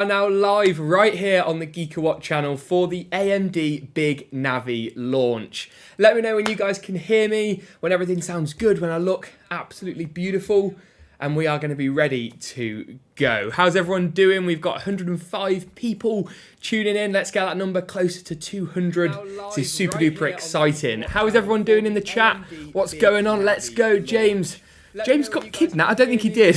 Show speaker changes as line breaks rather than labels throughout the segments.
Are now live right here on the GeekaWhat channel for the AMD Big Navi launch. Let me know when you guys can hear me, when everything sounds good, when I look absolutely beautiful, and we are going to be ready to go. How's everyone doing? We've got 105 people tuning in. Let's get that number closer to 200. This is super duper exciting. How is everyone doing in the chat? What's going on? Let's go, James. James got kidnapped. I don't think he did.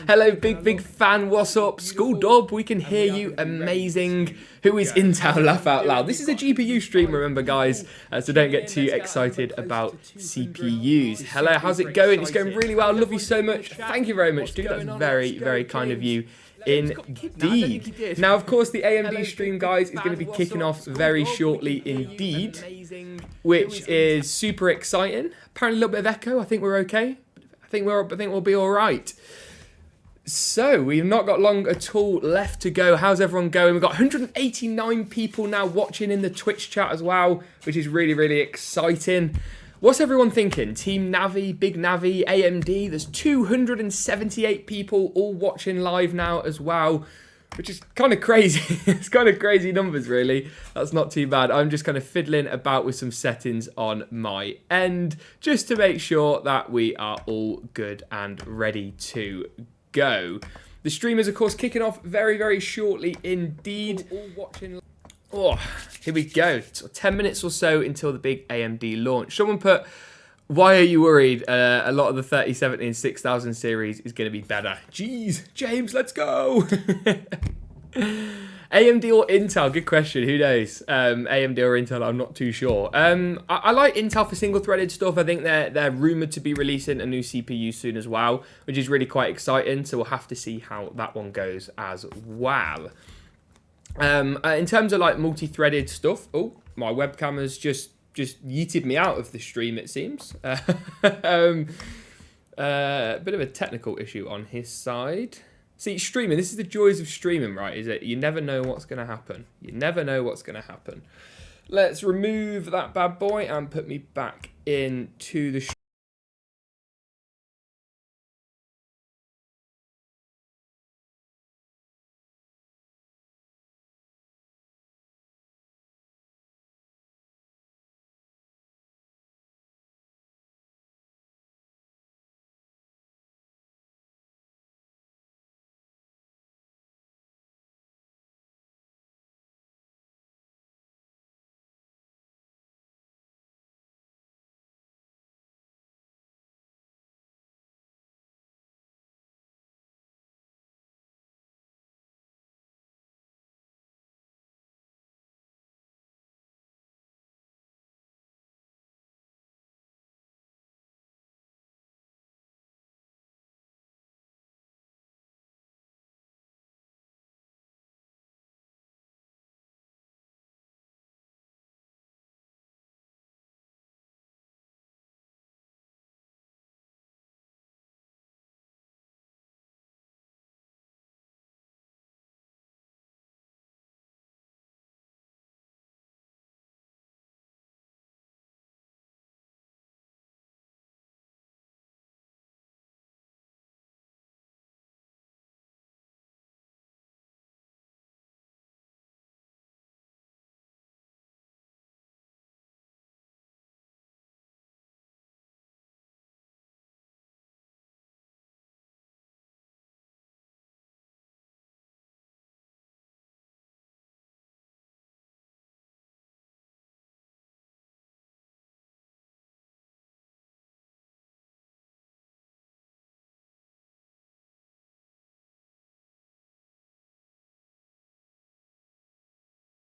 Hello, big fan. What's up? School Dub, we can hear you. Amazing. Who is Intel? Laugh out loud. This is a GPU stream, remember, guys. So don't get too excited about CPUs. Hello, how's it going? It's going really well. Love you so much. Thank you very much, dude. That's very, very kind of you. Indeed. Now, of course, the AMD stream, guys, is going to be kicking off very shortly indeed, which is super exciting. Apparently a little bit of echo. I think we're okay. I think we'll be all right. So we've not got long at all left to go. How's everyone going? We've got 189 people now watching in the Twitch chat as well, which is really, really exciting. What's everyone thinking? Team Navi, Big Navi, AMD. There's 278 people all watching live now as well, which is kind of crazy. It's kind of crazy numbers, really. That's not too bad. I'm just kind of fiddling about with some settings on my end just to make sure that we are all good and ready to go. The stream is, of course, kicking off very, very shortly indeed. All watching. Oh, here we go. So 10 minutes or so until the big AMD launch. Someone put, why are you worried? A lot of the 3070 and 6000 series is going to be better. Jeez, James, let's go. AMD or Intel? Good question. Who knows? AMD or Intel? I'm not too sure. I like Intel for single-threaded stuff. I think they're rumored to be releasing a new CPU soon as well, which is really quite exciting. So we'll have to see how that one goes as well. In terms of like multi-threaded stuff, oh, my webcam has just yeeted me out of the stream, it seems. Bit of a technical issue on his side. See, streaming, this is the joys of streaming, right? Is it? You never know what's going to happen. You never know what's going to happen. Let's remove that bad boy and put me back into the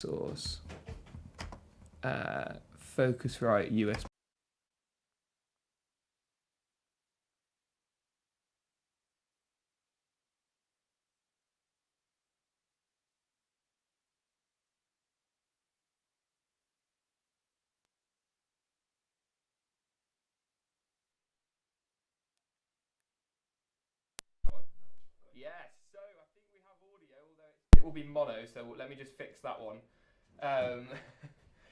source. Focusrite USB. Yes, so I think we have audio, although it will be mono, so let me just fix that one.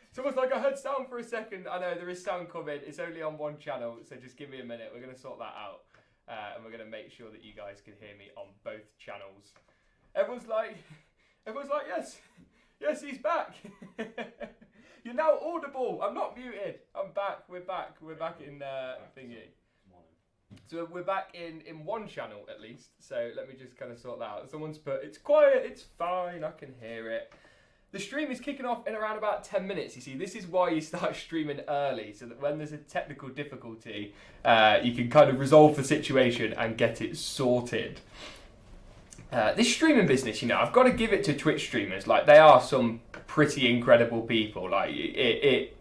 It's almost like I heard sound for a second. I know there is sound coming. It's only on one channel, so just give me a minute. We're going to sort that out, and we're going to make sure that you guys can hear me on both channels. everyone's like, yes, he's back. You're now audible. I'm not muted. I'm back. We're back in thingy. So we're back in one channel at least. So let me just kind of sort that out. Someone's put, it's quiet, it's fine, I can hear it. The stream is kicking off in around about 10 minutes. You see, this is why you start streaming early, so that when there's a technical difficulty, you can kind of resolve the situation and get it sorted. This streaming business, you know, I've got to give it to Twitch streamers. Like, they are some pretty incredible people. Like, it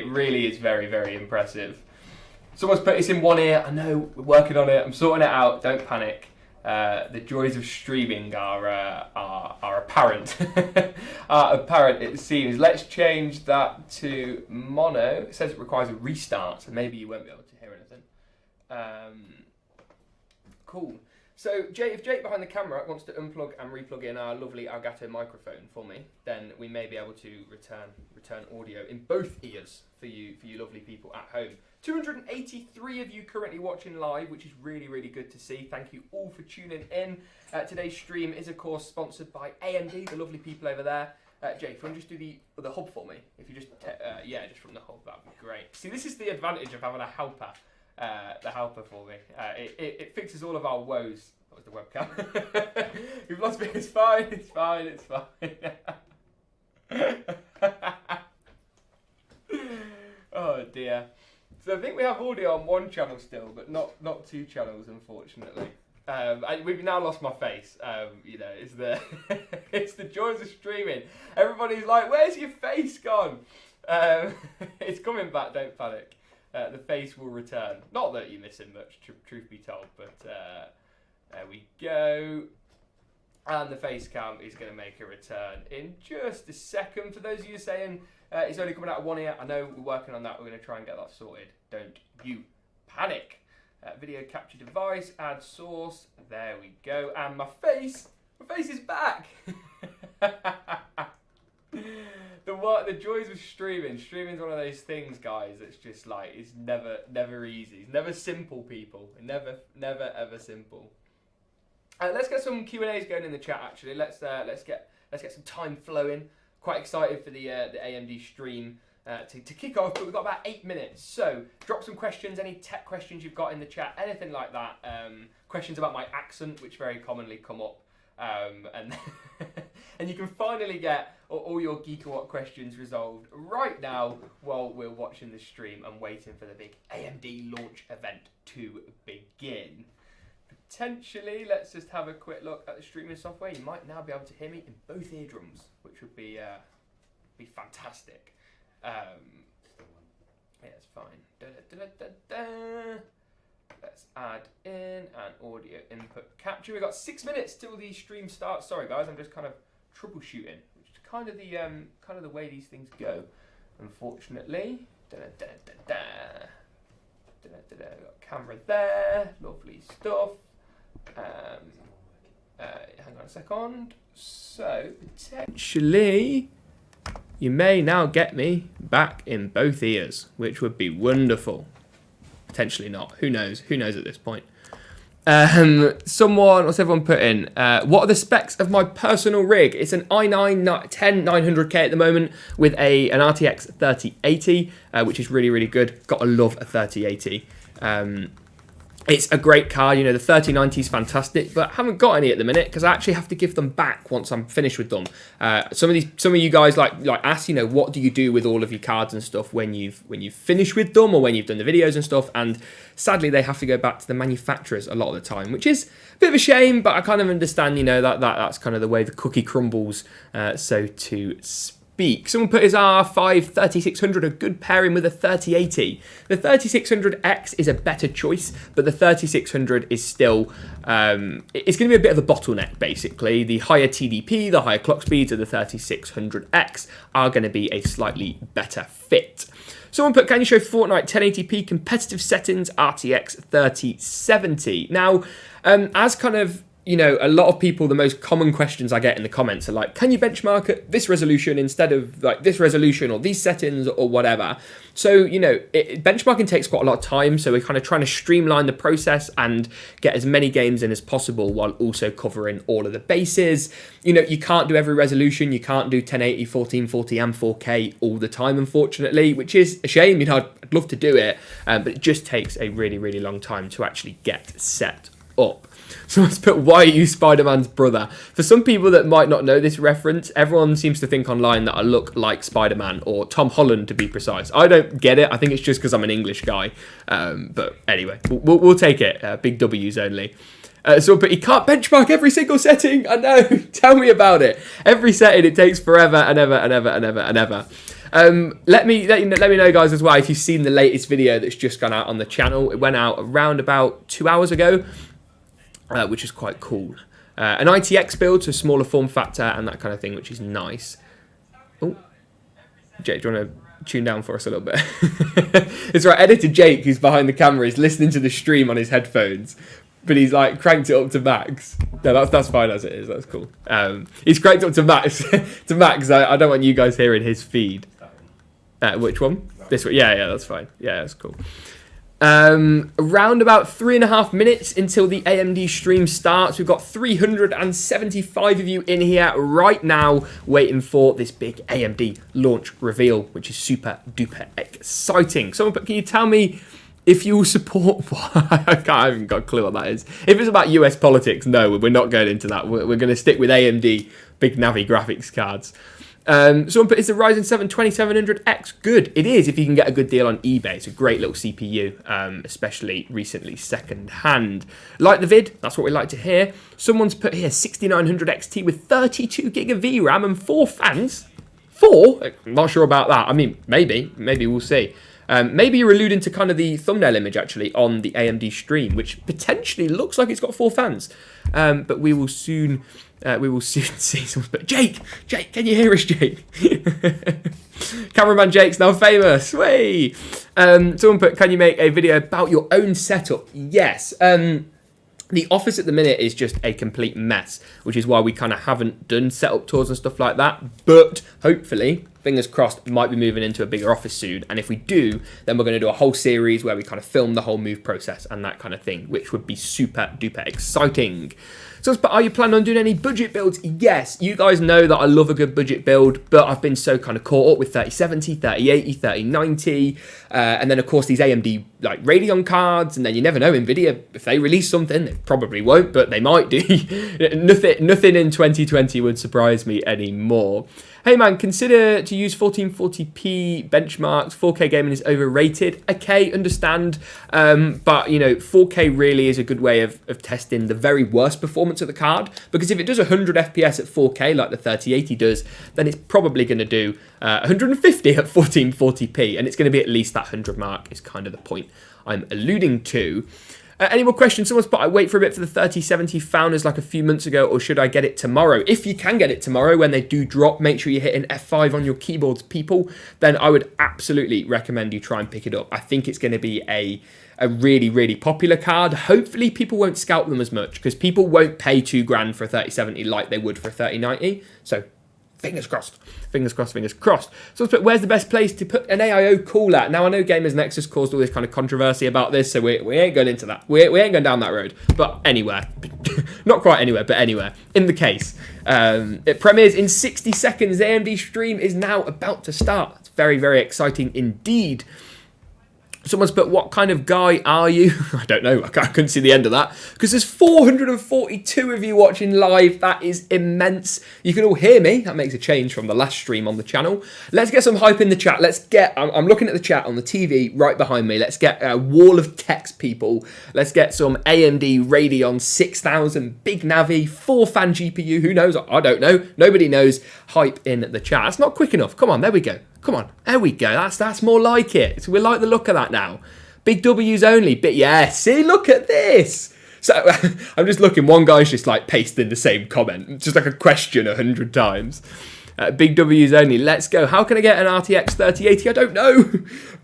really is very, very impressive. Someone's put this in one ear. I know, we're working on it. I'm sorting it out. Don't panic. The joys of streaming are apparent. Apparent, it seems. Let's change that to mono. It says it requires a restart, so maybe you won't be able to hear anything. Cool. So, if Jake behind the camera wants to unplug and replug in our lovely Elgato microphone for me, then we may be able to return audio in both ears for you lovely people at home. 283 of you currently watching live, which is really, really good to see. Thank you all for tuning in. Today's stream is, of course, sponsored by AMD, the lovely people over there. Jake, if you want to just do the hub for me, if you just, just from the hub, that would be great. See, this is the advantage of having a helper. The helper for me. It fixes all of our woes. That was the webcam. We've lost me. It's fine. Oh dear. So I think we have audio on one channel still, but not two channels, unfortunately. We've now lost my face. It's the it's the joys of streaming. Everybody's like, "Where's your face gone?" It's coming back. Don't panic. The face will return. Not that you're missing much, truth be told, but there we go. And the face cam is going to make a return in just a second. For those of you saying it's only coming out of one ear, I know we're working on that. We're going to try and get that sorted. Don't you panic. Video capture device, add source. There we go. And my face is back. The joys of streaming. Streaming's one of those things, guys. It's just like, it's never easy. It's never simple, people. Never ever simple. Let's get some Q&As going in the chat. Actually, let's get some time flowing. Quite excited for the AMD stream to kick off. But we've got about 8 minutes. So drop some questions. Any tech questions you've got in the chat, anything like that. Questions about my accent, which very commonly come up. And you can finally get all your GeekaWhat questions resolved right now while we're watching the stream and waiting for the big AMD launch event to begin. Potentially, let's just have a quick look at the streaming software. You might now be able to hear me in both eardrums, which would be fantastic. Yeah, it's fine. Let's add in an audio input capture. We've got 6 minutes till the stream starts. Sorry guys, I'm just kind of troubleshooting, which is kind of the way these things go, unfortunately. We've got camera there, lovely stuff. Hang on a second. So potentially you may now get me back in both ears, which would be wonderful. Potentially not. Who knows? Who knows at this point? What's everyone put in? What are the specs of my personal rig? It's an i9 10900K at the moment with an RTX 3080, which is really, really good. Got to love a 3080. It's a great card, the 3090 is fantastic, but I haven't got any at the minute because I actually have to give them back once I'm finished with them. Some of you guys like ask, what do you do with all of your cards and stuff when you've finished with them or when you've done the videos and stuff? And sadly, they have to go back to the manufacturers a lot of the time, which is a bit of a shame, but I kind of understand, that's kind of the way the cookie crumbles, so to speak. Someone put his R5 3600 a good pairing with a 3080. The 3600X is a better choice, but the 3600 is still it's going to be a bit of a bottleneck basically. The higher TDP, the higher clock speeds of the 3600X are going to be a slightly better fit. Someone put, can you show Fortnite 1080p competitive settings RTX 3070? Now, as kind of you know, a lot of people, the most common questions I get in the comments are like, can you benchmark at this resolution instead of like this resolution or these settings or whatever? So, you know, benchmarking takes quite a lot of time. So we're kind of trying to streamline the process and get as many games in as possible while also covering all of the bases. You know, you can't do every resolution. You can't do 1080, 1440 and 4K all the time, unfortunately, which is a shame. You know, I'd love to do it, but it just takes a really, really long time to actually get set up. Someone's put, why are you Spider-Man's brother? For some people that might not know this reference, everyone seems to think online that I look like Spider-Man, or Tom Holland to be precise. I don't get it. I think it's just because I'm an English guy. But anyway, we'll take it. Big W's only. But he can't benchmark every single setting. I know. Tell me about it. Every setting, it takes forever and ever and ever and ever and ever. Let me know, guys, as well, if you've seen the latest video that's just gone out on the channel. It went out around about 2 hours ago. Which is quite cool. An ITX build, so smaller form factor and that kind of thing, which is nice. Oh, Jake, do you want to tune down for us a little bit? It's right, editor Jake, who's behind the camera, is listening to the stream on his headphones, but he's like cranked it up to max. No, that's fine as it is. That's cool. He's cranked up to max. I don't want you guys hearing his feed. Which one? This one. Yeah, that's fine. Yeah, that's cool. Around about 3.5 minutes until the AMD stream starts. We've got 375 of you in here right now waiting for this big AMD launch reveal, which is super duper exciting. Someone, can you tell me if you will support what? I haven't got a clue what that is. If it's about US politics, no, we're not going into that. We're going to stick with AMD big Navi graphics cards. Someone put, is the Ryzen 7 2700X good? It is if you can get a good deal on eBay. It's a great little CPU, especially recently second hand. Like the vid? That's what we like to hear. Someone's put here 6900 XT with 32 gig of VRAM and 4 fans. 4? I'm not sure about that. I mean, maybe we'll see. Maybe you're alluding to kind of the thumbnail image actually on the AMD stream, which potentially looks like it's got 4 fans. But we will soon see someone. But Jake, can you hear us, Jake? Cameraman Jake's now famous. Way. Someone put, can you make a video about your own setup? Yes. The office at the minute is just a complete mess, which is why we kind of haven't done setup tours and stuff like that. But hopefully, fingers crossed, might be moving into a bigger office soon. And if we do, then we're going to do a whole series where we kind of film the whole move process and that kind of thing, which would be super duper exciting. So, but are you planning on doing any budget builds? Yes, you guys know that I love a good budget build, but I've been so kind of caught up with 3070, 3080, 3090, and then of course these AMD like Radeon cards, and then you never know, Nvidia, if they release something, they probably won't, but they might do. Nothing in 2020 would surprise me anymore. Hey man, consider to use 1440p benchmarks. 4K gaming is overrated. Okay, understand. But, you know, 4K really is a good way of testing the very worst performance of the card. Because if it does 100 FPS at 4K like the 3080 does, then it's probably going to do 150 at 1440p. And it's going to be at least that 100 mark is kind of the point I'm alluding to. Any more questions? Someone's put, I wait for a bit for the 3070 founders like a few months ago, or should I get it tomorrow? If you can get it tomorrow when they do drop, make sure you're hitting F5 on your keyboards, people. Then I would absolutely recommend you try and pick it up. I think it's going to be a really, really popular card. Hopefully people won't scalp them as much because people won't pay $2,000 for a 3070 like they would for a 3090. So fingers crossed. Fingers crossed, fingers crossed. So let's put, where's the best place to put an AIO cooler? Now, I know Gamers Nexus caused all this kind of controversy about this, so we ain't going into that. We ain't going down that road. But anywhere. Not quite anywhere, but anywhere. In the case. It premieres in 60 seconds. The AMD stream is now about to start. It's very, very exciting indeed. Someone's put, what kind of guy are you? I don't know. I couldn't see the end of that. Because there's 442 of you watching live. That is immense. You can all hear me. That makes a change from the last stream on the channel. Let's get some hype in the chat. Let's get, I'm looking at the chat on the TV right behind me. Let's get a wall of text, people. Let's get some AMD Radeon 6000 big Navi 4-fan GPU. Who knows? I don't know. Nobody knows. Hype in the chat. It's not quick enough. Come on, there we go. Come on, there we go. That's more like it. So we like the look of that now. Big W's only. But yeah, see, look at this. So I'm just looking. One guy's just like pasting the same comment, just like a question 100 times. Big W's only. Let's go. How can I get an RTX 3080? I don't know.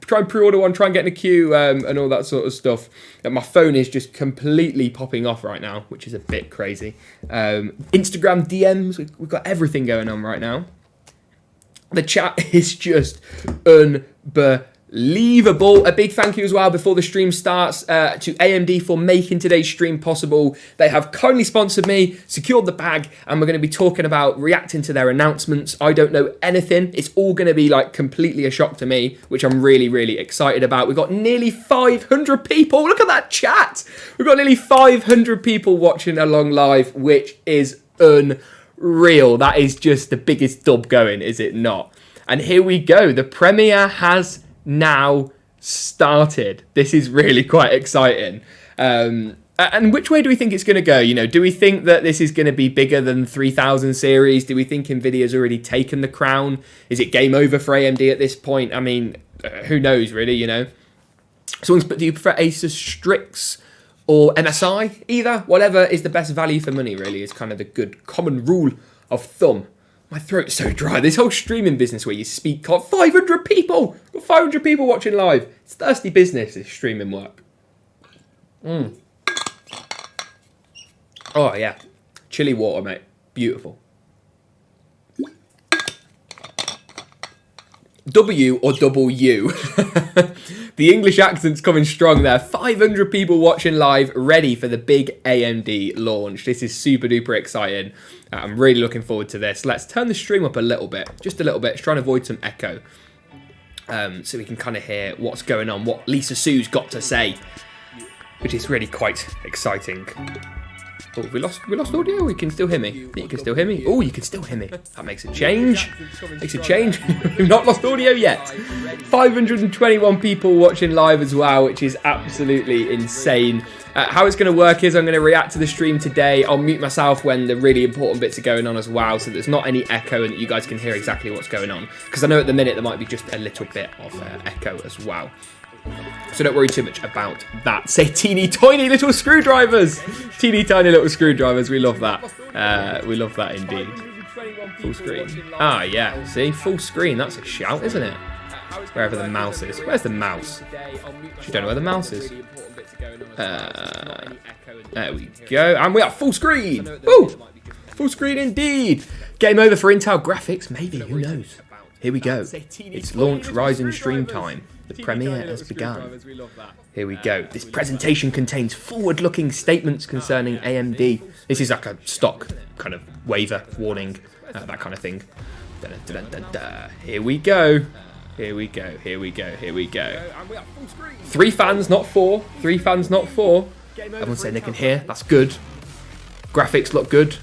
Try and pre-order one, try and get in a queue and all that sort of stuff. My phone is just completely popping off right now, which is a bit crazy. Instagram DMs, we've got everything going on right now. The chat is just unbelievable. A big thank you as well before the stream starts to AMD for making today's stream possible. They have kindly sponsored me, secured the bag, and we're going to be talking about reacting to their announcements. I don't know anything. It's all going to be like completely a shock to me, which I'm really, really excited about. We've got nearly 500 people. Look at that chat. We've got nearly 500 people watching along live, which is unreal. That is just the biggest dub going, is it not? And here we go. The premiere has now started. This is really quite exciting. And which way do we think it's going to go? You know, do we think that this is going to be bigger than 3000 series? Do we think Nvidia's already taken the crown? Is it game over for AMD at this point? I mean, who knows, really, you know? Someone's put, do you prefer Asus Strix or MSI? Either. Whatever is the best value for money, really, is kind of the good common rule of thumb. My throat's so dry. This whole streaming business where you speak, 500 people! Got 500 people watching live. It's thirsty business, this streaming work. Oh, yeah. Chilly water, mate. Beautiful. W or double U? The English accent's coming strong there. 500 people watching live, ready for the big AMD launch. This is super duper exciting. I'm really looking forward to this. Let's turn the stream up a little bit, just a little bit. Try and avoid some echo, so we can kind of hear what's going on, what Lisa Sue's got to say, which is really quite exciting. Oh, we lost audio? You can still hear me. You can still hear me. Oh, you can still hear me. That makes a change. Makes a change. We've not lost audio yet. 521 people watching live as well, which is absolutely insane. How it's going to work is I'm going to react to the stream today. I'll mute myself when the really important bits are going on as well, so there's not any echo and you guys can hear exactly what's going on. Because I know at the minute there might be just a little bit of echo as well. So don't worry too much about that. Say teeny tiny little screwdrivers. Teeny tiny little screwdrivers. We love that. We love that indeed. Full screen. Ah, yeah. See? Full screen. That's a shout, isn't it? Wherever the mouse is. Where's the mouse? You don't know where the mouse is. There we go. And we are full screen. Woo! Full screen indeed. Game over for Intel graphics. Maybe. Who knows? Here we go. It's launch rising stream time. The premiere has begun. Here we go. This presentation contains forward-looking statements concerning AMD. This is like a stock kind of waiver, warning, that kind of thing. Dun, dun, dun, dun, dun. Here we go. Here we go. Here we go. Here we go. 3 fans, not 4. 3 fans, not 4. Everyone's saying they can hear. That's good. Graphics look good.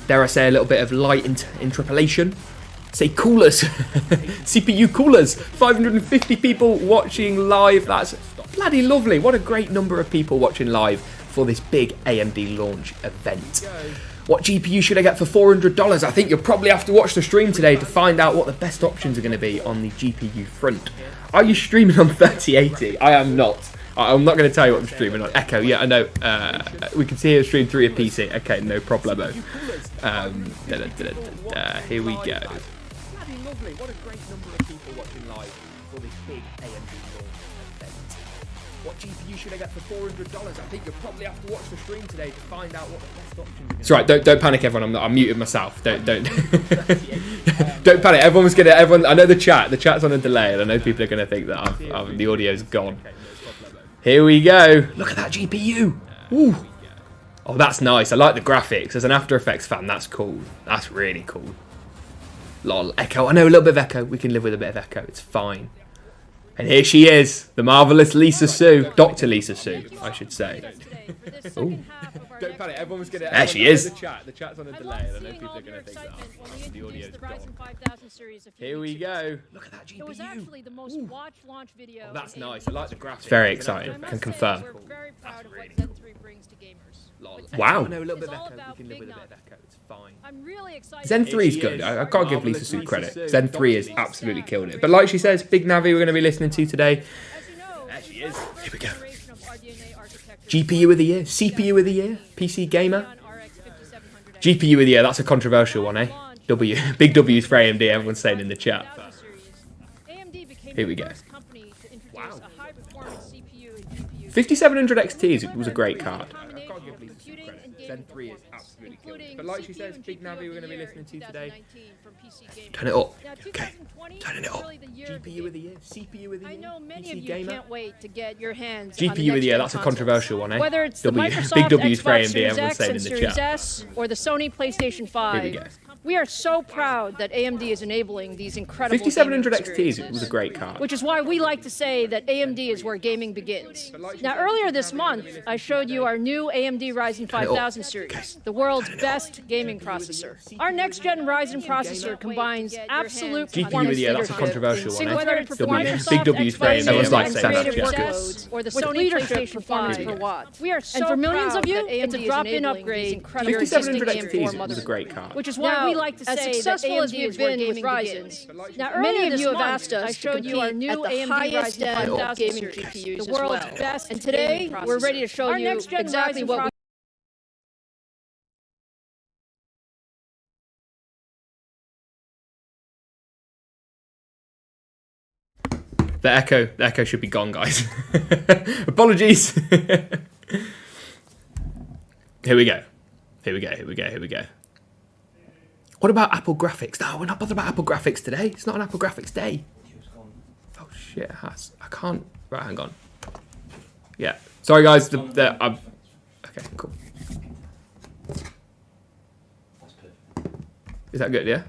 Dare I say a little bit of light interpolation. Say coolers. CPU coolers. 550 people watching live. That's bloody lovely. What a great number of people watching live for this big AMD launch event. What GPU should I get for $400? I think you'll probably have to watch the stream today to find out what the best options are going to be on the GPU front. Are you streaming on 3080? I am not. I'm not going to tell you what I'm streaming on. Echo, yeah, I know. We can see a stream through your PC. Okay, no problemo. Here we go. What a great number of people watching live for this big AMD launch event. What GPU should I get for $400? I think you'll probably have to watch the stream today to find out what the best options are. It's right. Don't panic, everyone. I'm muted myself. Don't don't panic. Everyone. I know the chat's on a delay, and I know people are gonna think that the audio's gone. Here we go. Look at that GPU. Ooh. Oh, that's nice. I like the graphics. As an After Effects fan, that's cool. That's really cool. Lol, echo. I know, a little bit of echo. We can live with a bit of echo. It's fine. And here she is, the marvellous Lisa Sue. Dr. Lisa Sue, I should say. Ooh. Don't panic, everyone's going to... There she is. The chat's on a delay, and I know people are going to think that the audio's gone. Here we go. Look at that GPU. It was actually the most watched launch video. Oh, that's nice. I like the graphics. Very exciting. Can confirm. We're very proud of what Zen 3 brings to gamers. Wow. I know, a little bit of echo. We can live with a bit of echo. It's fine. I'm really excited. Zen 3 is good. I've got to give Lisa Sue credit. Zen 3 is absolutely killed it. But like she says, Big Navi we're going to be listening to today. There she is. Here we go. GPU of the year, CPU of the year, PC gamer. GPU of the year, that's a controversial one, eh? W. Big W's for AMD. Everyone's saying in the chat. Here we go. Wow. 5700 XT was a great card. Zen 3 is absolutely good. But like she says, Big Navi we're going to be listening to today. Turn it up. Okay. Turning it up. GPU of the year. CPU of the year.
I know many of you can't wait to get your hands
GPU of the year. That's a controversial one, eh?
Whether it's the Microsoft
Big W's for
Xbox
AMD.
Series
Everyone's
X
saying
and
in the
Series
chat.
S or the Sony PlayStation 5.
Here we go.
We are so proud that AMD is enabling these incredible
5700
gaming
XT was a great card.
which is why we like to say that AMD is where gaming begins. Now, earlier this month, I showed you our new AMD Ryzen 5000 series, the world's best gaming processor. Our next-gen Ryzen processor combines absolute
GPU
performance
of the year, that's a
leadership,
controversial one, eh?
whether it's
Big
Microsoft
W's for AMD. Everyone's like,
Xbox
that's
creative
good.
workloads or the Sony PlayStation 5 per watt. We are so
And for millions
proud
of you,
that AMD
it's a
is
drop-in
enabling
upgrade
these incredible
5700
existing
XT was a great card.
which is why we like to
as
say
successful
that
as
AMD
we've
is where
been with
gaming
Ryzen,
begins. Now,
many
earlier
of
this
you have
month,
asked us
I
to
showed you our
compete
new
at the
AMD
highest
Ryzen
end
5000
gaming
series,
GPUs
the
as
world's
well.
best
And today,
gaming
we're ready to
processor.
show
Our
you
next-gen
exactly
Ryzen
what we
The echo should be gone, guys. Apologies. Here we go. What about Apple graphics? No, we're not bothered about Apple graphics today. It's not an Apple graphics day. Oh shit, it has. I can't. Right, hang on. Yeah. Sorry, guys. Okay, cool. Is that good? Yeah.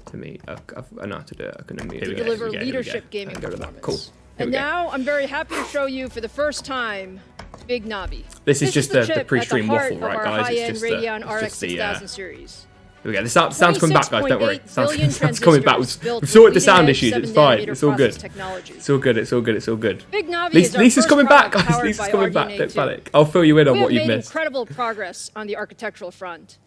To me, I know how to do it. I can unmute.
To deliver leadership gaming performance.
Cool.
And now I'm very happy to show you for the first time Big Navi.
This is just the
chip
pre-stream
at the
waffle,
heart
right,
of our
guys? It's
high-end
just
Radeon RX
the
6000 series.
Here we go. The sound's coming back, guys. Don't worry.
26.8 billion
Sound's coming back. We've
transistors
sorted the sound
built
issues.
with
It's fine.
leading-edge
It's all good.
7nm technology.
It's all good. It's all good. It's all good.
Big Navi is our
Lisa's
first
coming back,
product
guys.
powered
Lisa's
by
coming back.
RDNA
Don't
2.
panic. I'll fill you in on
We
what
have
you've
made
missed.
incredible progress on the architectural front.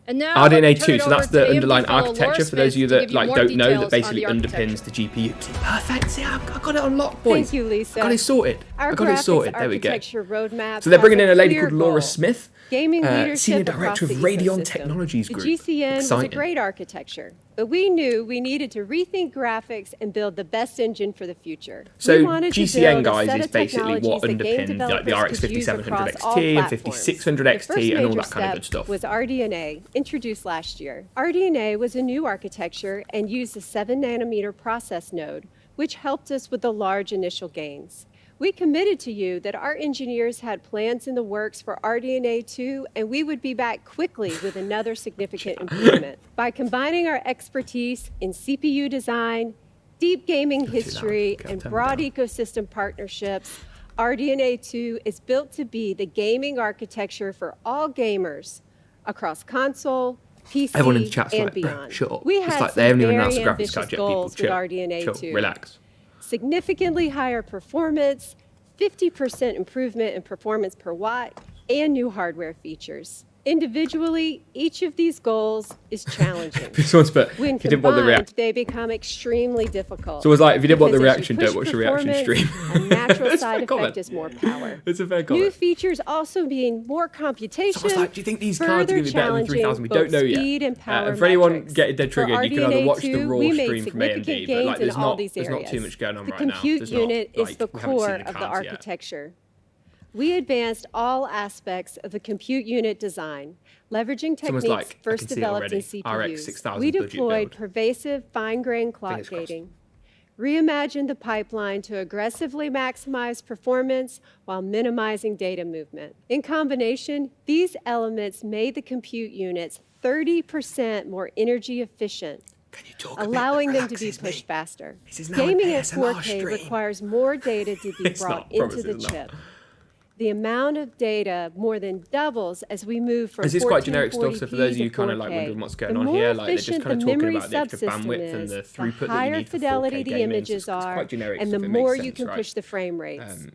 And now
RDNA
turn
2,
it
so that's
over
the
to AMD
underlying
fellow
architecture
Laura
for those of you
Smith
that
to give you more
don't know, that
details
basically
on the
underpins the GPU. See, perfect. See, I got it unlocked, boys.
Thank you, Lisa.
I got it sorted.
Our
I got it
graphics
sorted. There we go.
architecture roadmap
So they're bringing
has
in a lady
clear
called Laura
goal.
Smith,
Gaming leadership
Senior Director of
across the
Radeon
ecosystem.
Technologies Group.
The GCN was a
Exciting.
great architecture, but we knew we needed to rethink graphics and build the best engine for the future.
So
We wanted to
GCN,
build a
guys,
set
is
of
basically what
technologies that game
underpinned like the
developers
RX
could use
5700
across all
XT and
platforms.
5600
The
XT
first
and all
major
that kind of good
step
stuff.
was RDNA, introduced last year. RDNA was a new architecture and used a 7nm process node, which helped us with the large initial gains. We committed to you that our engineers had plans in the works for RDNA 2, and we would be back quickly with another significant improvement. By combining our expertise in CPU design, deep gaming history,
Okay,
and
turn it
broad
down.
ecosystem partnerships, RDNA 2 is built to be the gaming architecture for all gamers across console, PC,
Everyone in the chat's
and
like, bro,
beyond.
shut up.
We
It's
had
like
some
they haven't even
very
announced the graphics
ambitious
card yet. People,
goals with
chill,
RDNA
chill,
2.
relax.
Significantly higher performance, 50% improvement in performance per watt, and new hardware features. Individually, each of these goals is challenging.
This one's but
When
if you didn't want the
combined,
reaction.
they become extremely difficult.
So it was like, if you didn't want the
Because as
reaction,
you
don't
push
watch the reaction stream.
performance, a natural
It's a
side
fair comment.
effect is more power.
It's a fair
New
comment.
features also mean more computation.
So I was like, do you think these cards are going to
further
be better than 3000? We don't know
challenging both speed
yet.
and power
For anyone
metrics.
getting dead
For
triggered, you can either watch the
RDNA2,
raw
we made
stream from
significant
AMD, but like
gains in
there's
all
not
these
too
areas.
much going on
The
right now.
compute
There's not,
unit is
like,
the
we haven't seen
core
the
of the
cards yet.
architecture. We advanced all aspects of the compute unit design, leveraging
Someone's
techniques
like, I
first
can see it
developed in
already.
CPUs.
RX 6000
We
budget
deployed
build.
pervasive fine-grained clock
Fingers crossed.
gating, reimagined the pipeline to aggressively maximize performance while minimizing data movement. In combination, these elements made the compute units 30% more energy efficient,
Can you talk a bit
allowing
that
them to be
relaxes me?
pushed faster.
This is now an
Gaming at
ASMR
4K
stream.
requires more data to be
It's
brought
not, promise
into the
it's not.
chip. The amount of data more than doubles as we move from
This is quite generic stuff,
1440p
so for those of you
to
kind of like
4K.
wondering what's going
The
on
more
here, like they're just
efficient
kind of
the
talking
memory
about the extra
subsystem
bandwidth and
is,
the
the
throughput that you
higher
need for 4K
fidelity the
gaming. So
images
it's
are,
quite generic
and the
stuff, it makes
more
sense,
you can
right?
push the frame rates.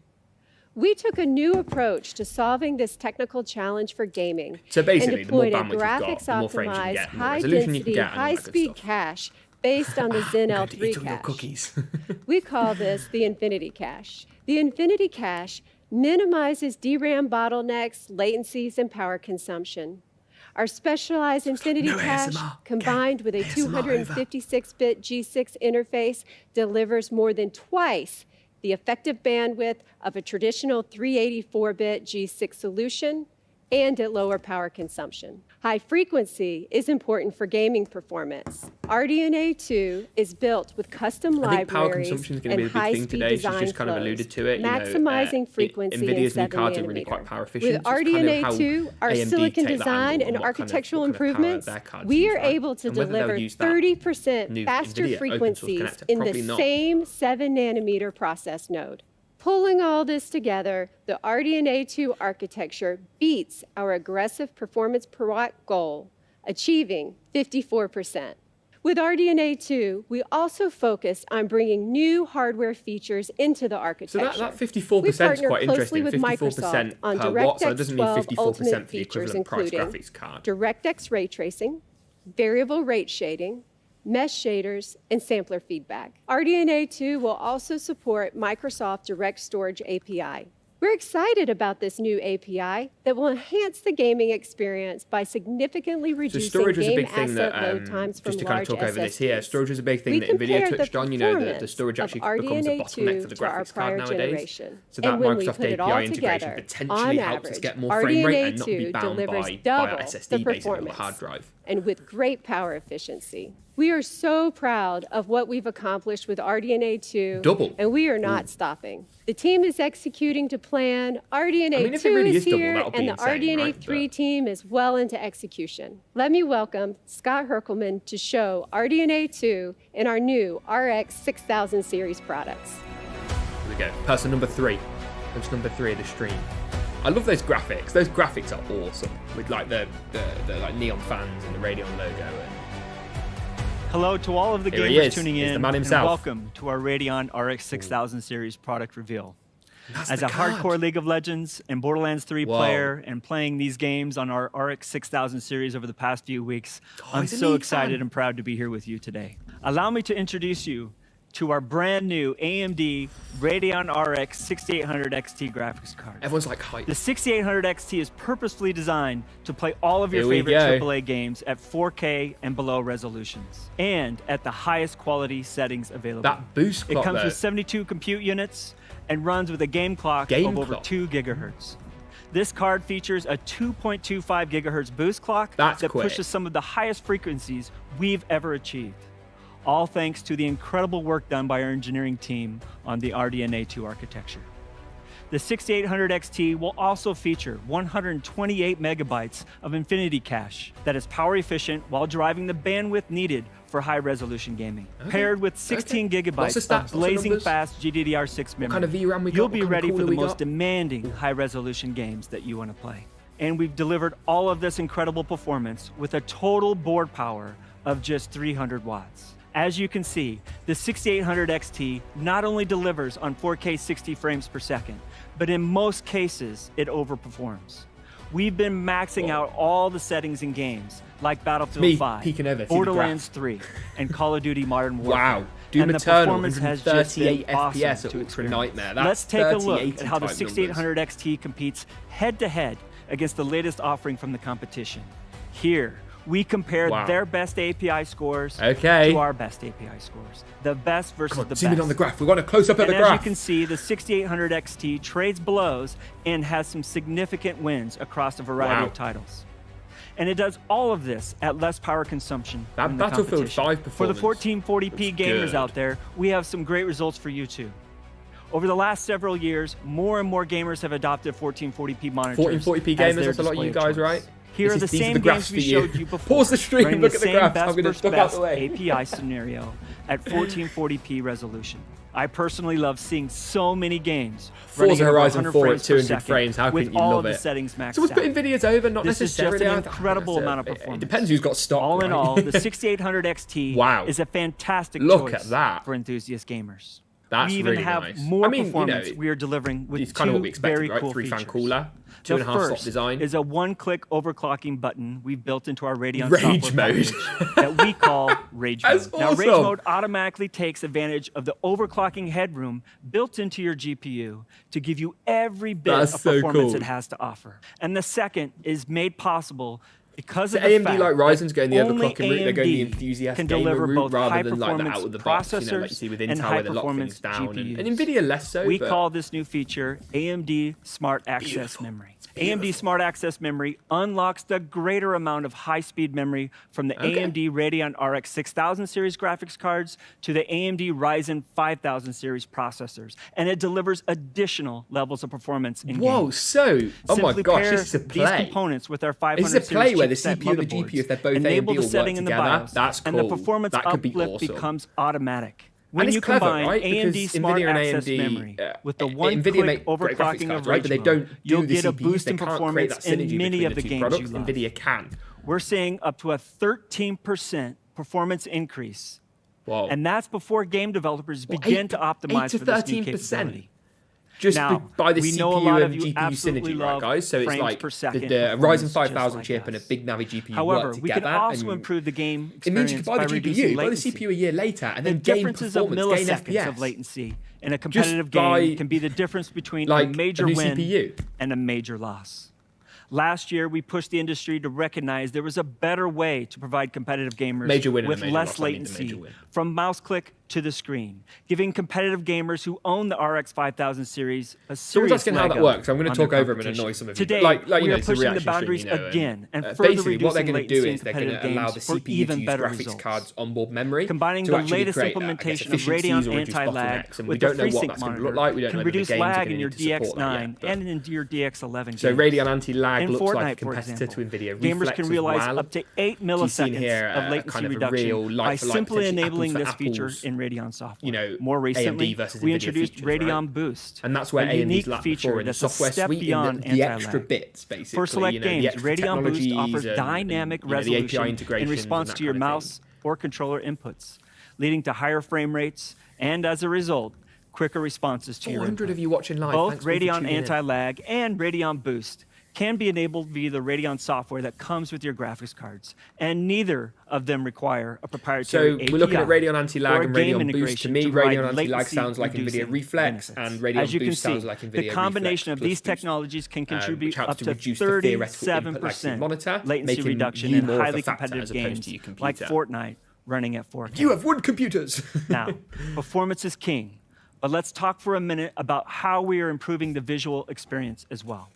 We took a new approach to solving this technical challenge for gaming.
So basically,
and
the more
deployed a
bandwidth you've got,
graphics
the more frames you can
optimized,
get, the more
high
resolution you can
density,
get, and all
high
that good
speed
stuff.
cache based on the Zen
Good to eat
L3
all your
cache.
cookies.
We call this the Infinity Cache. The Infinity Cache minimizes DRAM bottlenecks, latencies, and power consumption. Our specialized Infinity Cache, combined with a 256-bit G6 interface, delivers more than twice the effective bandwidth of a traditional 384-bit G6 solution and at lower power consumption. High frequency is important for gaming performance. RDNA 2 is built with custom libraries and high-speed design
She's just kind of alluded to it.
maximizing frequency
NVIDIA's
in
new
7
cards are really
nanometer.
quite power efficient.
With RDNA 2, our silicon design and architectural improvements, we are able to deliver 30% faster frequencies in the same 7 nanometer process node. Pulling all this together, the RDNA 2 architecture beats our aggressive performance per watt goal, achieving 54%. With RDNA 2, we also focused on bringing new hardware features into the architecture.
So that 54% is quite interesting. 54% per watt, so it doesn't mean 54% for the equivalent price graphics card.
DirectX ray tracing, variable rate shading, mesh shaders, and sampler feedback. RDNA 2 will also support Microsoft Direct Storage API. We're excited about this new API that will enhance the gaming experience by significantly reducing game asset load times from
just to kind
large
of talk over this here,
SSDs.
storage is a big thing that NVIDIA touched on. You know, the storage actually becomes a bottleneck for the graphics card nowadays. So that Microsoft API integration potentially helps us get more frame rate and not be bound by our SSD basically on the hard drive.
And with great power efficiency. We are so proud of what we've accomplished with RDNA 2, and we are not stopping. The team is executing to plan. RDNA 2 is here, and the RDNA 3 team is well into execution. Let me welcome Scott Herkelman to show RDNA 2 in our new RX 6000 series products.
Here we go. Person number 3. Person number 3 of the stream. I love those graphics. Those graphics are awesome with like the like neon fans and the Radeon logo.
Hello to all of the gamers tuning in, and welcome to our Radeon RX 6000 series product reveal. As a hardcore League of Legends and Borderlands 3 player and playing these games on our RX 6000 series over the past few weeks, I'm so excited and proud to be here with you today. Allow me to introduce you to our brand new AMD Radeon RX 6800 XT graphics card.
Everyone's like hype.
The 6800 XT is purposefully designed to play all of your favorite AAA games at 4K and below resolutions, and at the highest quality settings available.
That boost clock,
it comes with 72 compute units and runs with a game clock of over 2 gigahertz. This card features a 2.25 gigahertz boost clock that pushes some of the highest frequencies we've ever achieved. All thanks to the incredible work done by our engineering team on the RDNA 2 architecture. The 6800 XT will also feature 128 megabytes of Infinity Cache that is power efficient while driving the bandwidth needed for high-resolution gaming. Paired with 16 gigabytes of blazing fast GDDR6 memory,
kind of VRAM we got?
You'll be ready for the most demanding high-resolution games that you want to play. And we've delivered all of this incredible performance with a total board power of just 300 watts. As you can see, the 6800 XT not only delivers on 4K 60 frames per second, but in most cases, it overperforms. We've been maxing out all the settings in games like Battlefield 5, Borderlands 3, and Call of Duty Modern Warfare.
Wow. Doom
and the
Eternal,
performance has just been
38
awesome
FPS
to
Ultra Nightmare. That's
Let's take a look at how the 6800 XT competes head-to-head against the latest offering from the competition. Here, we compared their best API scores to our best API scores. The best versus the best.
Zoom in on the graph. We want a close-up at the graph.
And as you can see, the 6800 XT trades blows and has some significant wins across a variety of titles. And it does all of this at less power consumption than the
Battlefield 5 performance.
For the 1440p gamers out there, we have some great results for you too. Over the last several years, more and more gamers have adopted 1440p monitors.
1440p gamers, that's a lot of you guys, right?
Here are the same games we showed you before.
Pause the stream, look at the graphs. I'm going to duck out the way.
API scenario at 1440p resolution. I personally love seeing so many games
Forza Horizon 4 at 200 frames. How can you love it?
With all the settings maxed out.
So we've put NVIDIA's over, not necessarily.
This is just an incredible amount of performance.
It depends who's got stock.
All in all, the 6800 XT is a fantastic choice for enthusiast gamers.
That's
we even
really
have
nice.
more
I mean,
performance we are delivering with
it's kind of what we
two
expected,
very
right?
cool
3-fan
features.
cooler,
The
2.5 slot
first
design.
is a one-click overclocking button we've built into our Radeon
Rage
software
mode.
package that we call Rage
That's
Mode. Now, Rage
awesome.
Mode automatically takes advantage of the overclocking headroom built into your GPU to give you every bit
That's
of
so
performance
cool.
it has to offer. And the second is made possible because
So
of the
AMD,
fact
like Ryzen's going the
only
overclocking route, they're going the
AMD
enthusiast
can
gamer
deliver
route
both
rather than like the
high-performance
out of the box, you know, like you see with
processors and
Intel where they lock things
high-performance
down,
GPUs.
and Nvidia less so.
We
but
call this new feature AMD Smart Access Memory. AMD Smart Access Memory unlocks the greater amount of high-speed memory from the AMD Radeon RX 6000 series graphics cards to the AMD Ryzen 5000 series processors, and it delivers additional levels of performance in
Whoa,
games.
so, oh my
Simply
gosh,
pair
this is a
these
play.
components with our 500
This is a play
series
where the
chipset
CPU and the
motherboards,
GPU, if they're both
enable
AMD
the
will
setting
work
in the
together.
BIOS,
That's
and the
cool.
performance
That could be
uplift
awesome.
becomes automatic. When
And
you
it's clever,
combine
right?
AMD
Because
Smart
NVIDIA and
Access
AMD,
Memory with the
NVIDIA
one-click
make great graphics
overclocking
cards,
of
right?
Rage
But they
Mode,
don't
you'll
do the
get a
CPUs.
boost
They
in
can't create
performance
that synergy
in many
between
of the
two
games
products.
you love.
NVIDIA can.
We're seeing up to a 13% performance increase.
Wow.
And that's before game developers begin to optimize for this new
13%.
capability.
Just
Now,
by the
we know a
CPU
lot
and
of you
GPU
absolutely
synergy, right,
love
guys? So it's
frames
like
per second
the
performance
Ryzen 5000
just like
chip and a
us.
big Navi GPU
However,
work
we
together.
can also
and
improve the game
it means you
experience
can buy
by
the
reducing
GPU, buy the
latency.
CPU a year later, and
The
then gain
differences of
performance, gain
milliseconds
FPS.
of latency in a competitive
buy,
game can be the difference between
like,
a major
a new
win
CPU.
and a major loss. Last year, we pushed the industry to recognize there was a better way to provide competitive gamers
Major win and a
with
major
less
loss. I mean the
latency
major win.
from mouse click to the screen, giving competitive gamers who own the RX 5000 series a
Someone's
serious
asking how
leg
that
up
works. I'm going
on
to talk
their
over them and
competition.
annoy some of you.
Today,
But like, you
we
know,
are
it's a
pushing the
reaction stream,
boundaries
you know,
again and further
basically, what they're
reducing
going to do
latency in
is they're going
competitive
to allow the
games for
CPU to
even
use
better
graphics
results.
cards onboard memory
Combining
to
the
actually
latest
create,
implementation
I
of
guess, efficiencies
Radeon
or reduce
anti-lag
bottlenecks, and
with
we
the
don't know what
FreeSync
that's going to
monitor
look like. We don't
can
know whether the
reduce
games are
lag
going
in
to
your
need to support that
DX9
yet. but-
and in your DX11
So
games.
Radeon anti-lag
In
looks like a
Fortnite, for
competitor
example,
to NVIDIA
gamers
Reflex
can
as
realize
well.
up to 8
You've seen
milliseconds
here
of
a
latency
kind of a
reduction
real
by
like-for-like,
simply
potentially
enabling
apples
this
for
feature
apples,
in Radeon software.
you know,
More recently,
AMD versus
we
NVIDIA
introduced
features, right?
Radeon Boost,
And that's where
a
AMD's
unique
lacked
feature
before in the
that's a
software
step
suite,
beyond
in the extra
anti-lag.
bits, basically.
For select
you know,
games,
the extra
Radeon Boost
technologies
offers
and,
dynamic
you know, the
resolution
API
in
integrations
response
and
to your
that kind of
mouse or controller inputs, leading to higher frame rates and, as a result, quicker responses to your
400
input.
of you watching live.
Both
Thanks for
Radeon
tuning in.
Anti-Lag and Radeon Boost can be enabled via the Radeon software that comes with your graphics cards, and neither of them require a proprietary
So
API
we're looking at Radeon Anti-Lag
or a
and
game
Radeon Boost. To me,
integration provide
Radeon Anti-Lag sounds like
latency-reducing
NVIDIA Reflex,
benefits.
and Radeon
As you can
Boost
see,
sounds like NVIDIA
the combination of
Reflex
these
plus Boost,
technologies can
which
contribute
helps
up
to
to
reduce the theoretical input
37%
latency monitor,
latency
making
reduction
you
in
more of a
highly
factor
competitive
as opposed
games
to your
like
computer.
Fortnite running at 4K.
You have wood computers.
Now, performance is king, but let's talk for a minute about how we are improving the visual experience as well.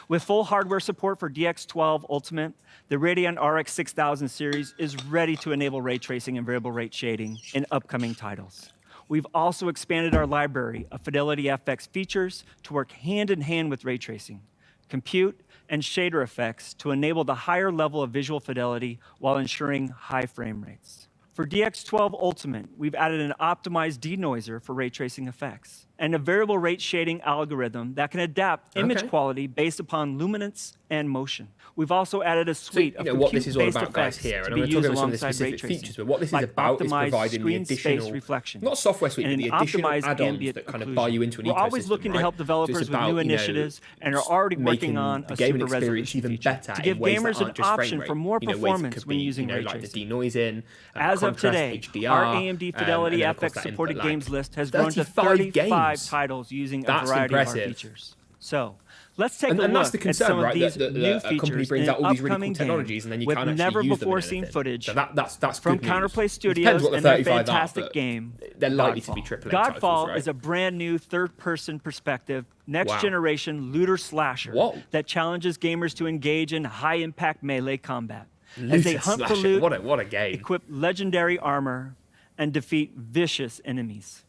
With full hardware support for DX12 Ultimate, the Radeon RX 6000 series is ready to enable ray tracing and variable rate shading in upcoming titles. We've also expanded our library of Fidelity FX features to work hand in hand with ray tracing, compute, and shader effects to enable the higher level of visual fidelity while ensuring high frame rates. For DX12 Ultimate, we've added an optimized denoiser for ray tracing effects and a variable rate shading algorithm that can adapt image quality based upon luminance and motion. We've also added a suite of
what this is all
compute-based
about, guys,
effects
here,
to
and I'm
be
going to talk
used
about some of the
alongside ray
specific
tracing,
features, but what this is
like
about is
optimized
providing the
screen space
additional,
reflection,
not software suite,
and
but
an
the additional
optimized
add-ons
ambient
that kind of
occlusion.
buy you into an ecosystem.
We're always looking to help developers with new initiatives and are already working on a
gaming
super
experience
resolution
even
feature
better
to give
in ways
gamers
that
an
aren't just frame
option
rate.
for more
You know, ways it
performance
could
when
be,
using
you know,
ray
like the
tracing.
denoising,
As of
contrast,
today,
HDR,
our AMD Fidelity
and then, of course,
FX
that
supported
input lag.
games list has grown to
35
35
games.
titles using a
That's
variety of our
impressive.
features. So let's take a
And
look
that's the
at
concern,
some of
right?
these
That
new
a company
features
brings
in
out all these really cool
upcoming
technologies,
games
and then you
with
can't actually
never
use them
before
in
seen
anything.
footage
So that's
from
good news.
Counterplay
It
Studios
depends what the
and their
35
fantastic
are, but
game,
they're likely to be
Godfall.
AAA
Godfall
titles, right?
is a brand new third-person perspective, next-generation looter slasher
Whoa.
that challenges gamers to engage in high-impact melee combat as they
Looter
hunt for
slasher.
loot,
What a game.
equip legendary armor, and defeat vicious enemies.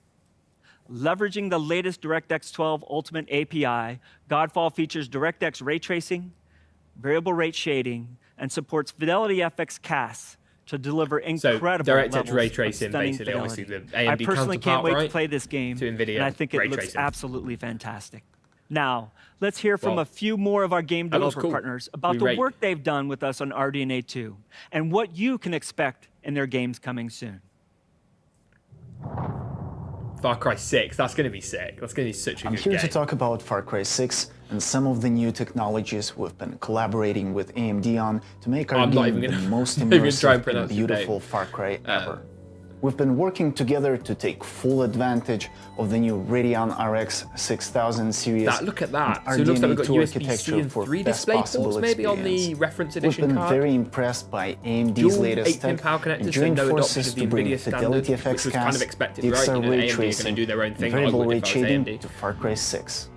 Leveraging the latest DirectX 12 Ultimate API, Godfall features DirectX ray tracing, variable rate shading, and supports Fidelity FX CAS to deliver incredible
DirectX
levels
ray
of
tracing,
stunning
basically,
fidelity.
obviously the
I
AMD
personally can't
counterpart,
wait to
right,
play this game,
to NVIDIA
and I think it
ray
looks
tracing.
absolutely fantastic. Now, let's hear from
Well,
a few more of our game
that looks
developer
cool.
partners about
We
the
rate.
work they've done with us on RDNA 2 and what you can expect in their games coming soon.
Far Cry 6, that's going to be sick. That's going to be such a good game.
I'm here to talk about Far Cry 6 and some of the new technologies we've been collaborating with AMD on to make our game the most immersive and beautiful Far Cry ever. We've been working together to take full advantage of the new Radeon RX 6000 series.
Look at that. So it looks like we've got USB-C and 3 display ports maybe on the reference edition
card.
card.
We've been very impressed by AMD's latest tech and joined forces to bring Fidelity FX cast, DXR ray tracing, and variable ray shading to Far Cry 6.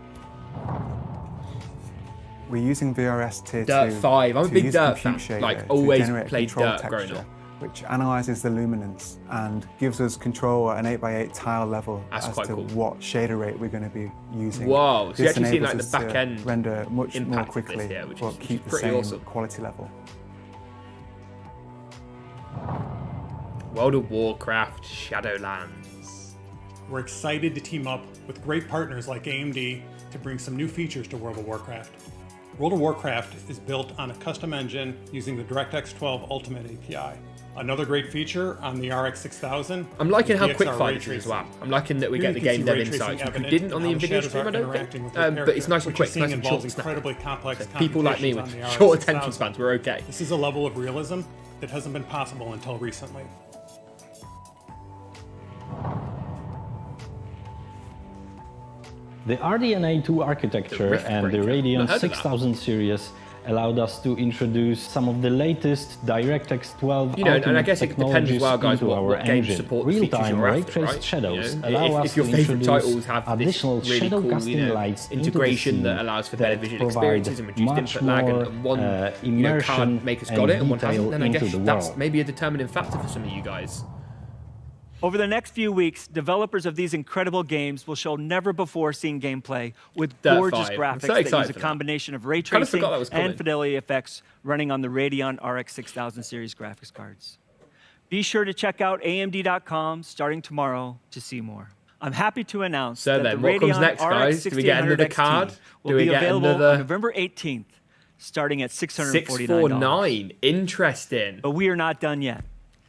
We're using VRS Tier 2
Dirt 5. I'm a big Dirt fan. Like, always played Dirt growing up.
Which analyzes the luminance and gives us control at an 8x8 tile level as to what shader rate we're going to be using.
Wow, so you actually see like the back end
render much more quickly,
here,
but keep the same quality level.
World of Warcraft Shadowlands.
We're excited to team up with great partners like AMD to bring some new features to World of Warcraft. World of Warcraft is built on a custom engine using the DirectX 12 Ultimate API. Another great feature on the RX 6000.
I'm liking how quickfire this is as well. I'm liking that we get the game dev insights, which we didn't on the Nvidia stream, I don't think. But it's nice and quick, nice and short. So people like me with short attention spans, we're okay.
This is a level of realism that hasn't been possible until recently.
The RDNA 2 architecture and the Radeon 6000 series allowed us to introduce some of the latest DirectX 12
and I guess it depends as well, guys, what games support the features
real-time
you're
ray-traced
after, right?
shadows allow us
if your
to
favorite
introduce
titles have
additional
this really
shadow
cool,
casting lights
integration that allows for better visual experiences and reduced input lag, and one card maker's got it and one hasn't, then I guess that's maybe a determining factor for some of you guys.
Over the next few weeks, developers of these incredible games will show never-before-seen gameplay with gorgeous graphics that use a combination of ray tracing and fidelity effects running on the Radeon RX 6000 series graphics cards. Be sure to check out AMD.com starting tomorrow to see more. I'm happy to announce that the Radeon RX 6800 XT will be available on November 18th, starting at $649.
$649, interesting.
But we are not done yet.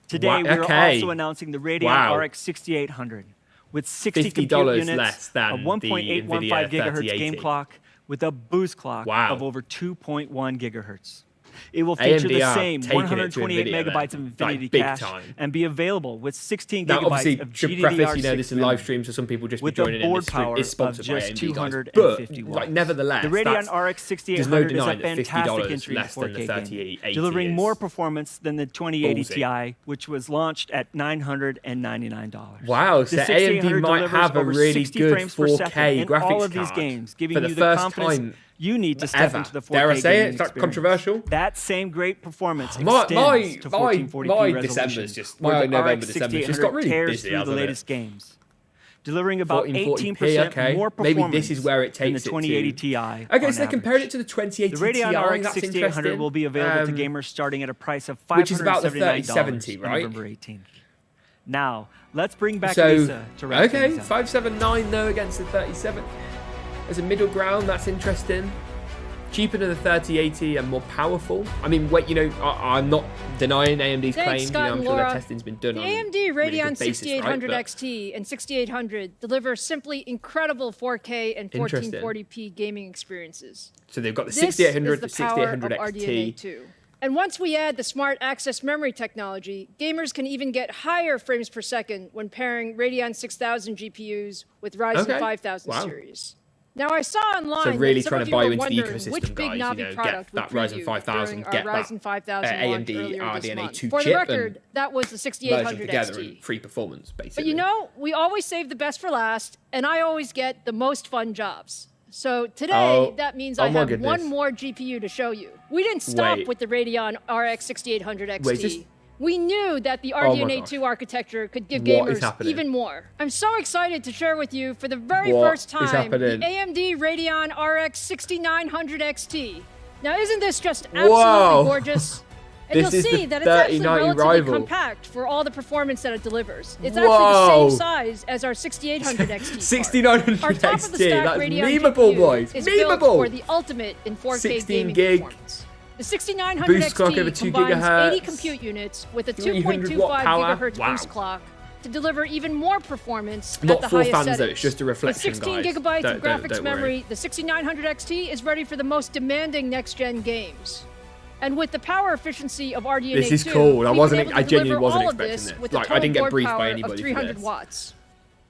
Today, we are also announcing the Radeon RX 6800 with 60 compute units, a 1.815 gigahertz game clock with a boost clock of over 2.1 gigahertz. It will feature the same 128 megabytes of Infinity cache and be available with 16 gigabytes of GDDR6
this is live stream, so some people just be joining in. This stream is sponsored by AMD, guys. But like, nevertheless,
the Radeon RX 6800 is a fantastic entry into 4K gaming, delivering more performance than the 2080 Ti, which was launched at $999.
Wow, so AMD might have a really good 4K graphics
all of these games, giving you the confidence you need to step into the 4K
Dare I say it?
It's
that controversial?
That same great performance extends to 1440p resolution.
My November, December just got really busy,
through the latest games, delivering about 18% more performance
maybe this is where it takes
than the 2080 Ti.
Okay, so they compared it to the 2080 Ti.
The Radeon RX 6800 will be available to gamers starting at a price of $579
which is about the 3070, right?
November 18th. Now, let's bring back Lisa to wrap things up.
579 though against the 3070. As a middle ground, that's interesting. Cheaper than the 3080 and more powerful. I mean, wait, I'm not denying AMD's claim. I'm sure their testing's been done
the
on
AMD Radeon 6800
right?
XT and 6800 deliver simply incredible 4K and 1440p gaming experiences.
So they've got the 6800, the 6800 XT.
RDNA 2. And once we add the smart access memory technology, gamers can even get higher frames per second when pairing Radeon 6000 GPUs with Ryzen 5000 series. Now, I saw online
so really
that
trying to buy you into the ecosystem,
which big Navi product
get that Ryzen 5000, get
Ryzen 5000
AMD RDNA 2
For
chip,
the record, that was the 6800
together
XT.
in free performance, basically.
But we always save the best for last, and I always get the most fun jobs. So today, that means I have one more GPU to show you. We didn't stop with the Radeon RX 6800 XT. We knew that the RDNA 2 architecture could give gamers even more. I'm so excited to share with you for the very first time the AMD Radeon RX 6900 XT. Now, isn't this just absolutely gorgeous? And you'll see that it's actually relatively compact for all the performance that it delivers. It's actually the same size as our 6800 XT.
6900
our top of the
XT,
stack
that's
Radeon
memeable,
GPU
boys.
Is built for the ultimate in 4K gaming performance. The 6900
boost
XT
clock over 2
combines
gigahertz,
80 compute units with a 2.25 gigahertz boost clock to deliver even more performance
Not
at the highest
fans,
settings.
Though, it's just a reflection,
With 16
guys.
gigabytes of graphics
don't
memory, the 6900 XT is ready for the most demanding next-gen games. And with the power efficiency of RDNA 2,
this is cool. I genuinely wasn't
all of
expecting
this
this.
with
Like,
a
I didn't get
total board
briefed
power
by
of
anybody
300
for this.
watts.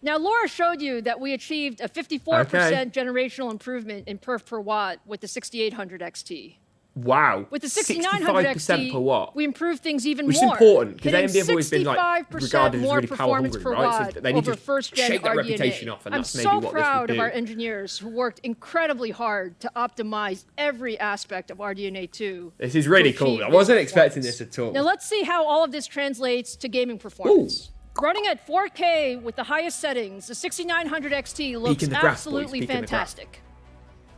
Now, Laura showed you that we achieved a 54% generational improvement in perf per watt with the 6800 XT.
Wow.
With the 6900 XT,
per watt.
we improved things even
Which
more.
is important, because AMD have always been like
65%
regarded as
more
really power
performance
hungry,
per
right?
watt
So they need
over
to
first-gen
shake that
RDNA.
reputation off, and
I'm
that's maybe
so
what this will
proud of
do.
our engineers who worked incredibly hard to optimize every aspect of RDNA 2.
This is really cool. I wasn't expecting this at all.
Now let's see how all of this translates to gaming performance. Ooh. Running at 4K with the highest settings, the 6900 XT looks absolutely fantastic.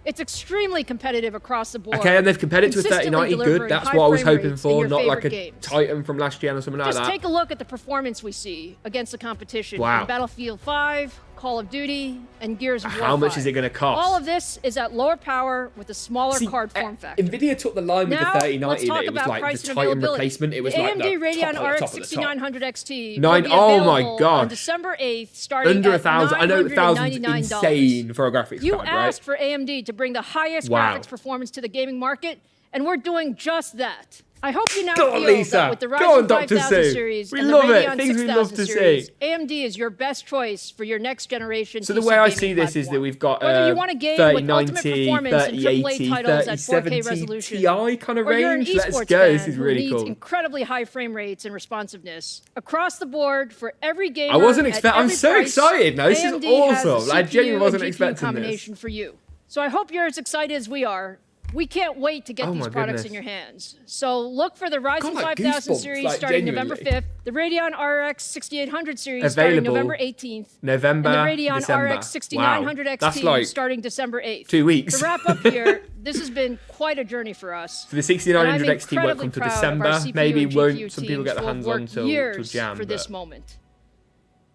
It's extremely competitive across the board.
Okay, and they've compared it to a 3090. Good. That's what I was hoping for. Not like a
games.
Titan from last gen or something like that.
Just take a look at the performance we see against the competition in Battlefield 5, Call of Duty, and Gears of War 5.
How much is it going to cost?
All of this is at lower power with a smaller card form factor.
NVIDIA took the line with the 3090 that it was like the Titan replacement. It was like the
AMD Radeon
top
RX 6900 XT
will be available
on December 8th, starting
under
at
$1,000. I know $1,000 is insane for a graphics card,
You asked for AMD to bring the highest graphics performance to the gaming market, and we're doing just that. I hope you now feel that with the Ryzen 5000 series and the Radeon 6000 series, AMD is your best choice for your next generation.
So the way I see this is that we've got
whether you want a game with ultimate performance and AAA titles at 4K resolution,
Ti kind of
or you're an
range. Let's
esports
go.
fan
This is
who
really
needs
cool.
incredibly high frame rates and responsiveness across the board for every gamer.
I wasn't expecting. I'm
every
so
price,
excited now. This
AMD
is awesome.
has a
I genuinely
CPU
wasn't
and GPU
expecting
combination
this.
for you. So I hope you're as excited as we are. We can't wait to get these products in your hands. So look for the Ryzen 5000 series starting November 5th, the Radeon RX 6800 series starting November 18th, and the Radeon RX 6900 XT starting December 8th.
2 weeks.
To wrap up here, this has been quite a journey for us.
So the 6900 XT won't come to December. Maybe won't some people get their hands on till Jan.
For this moment.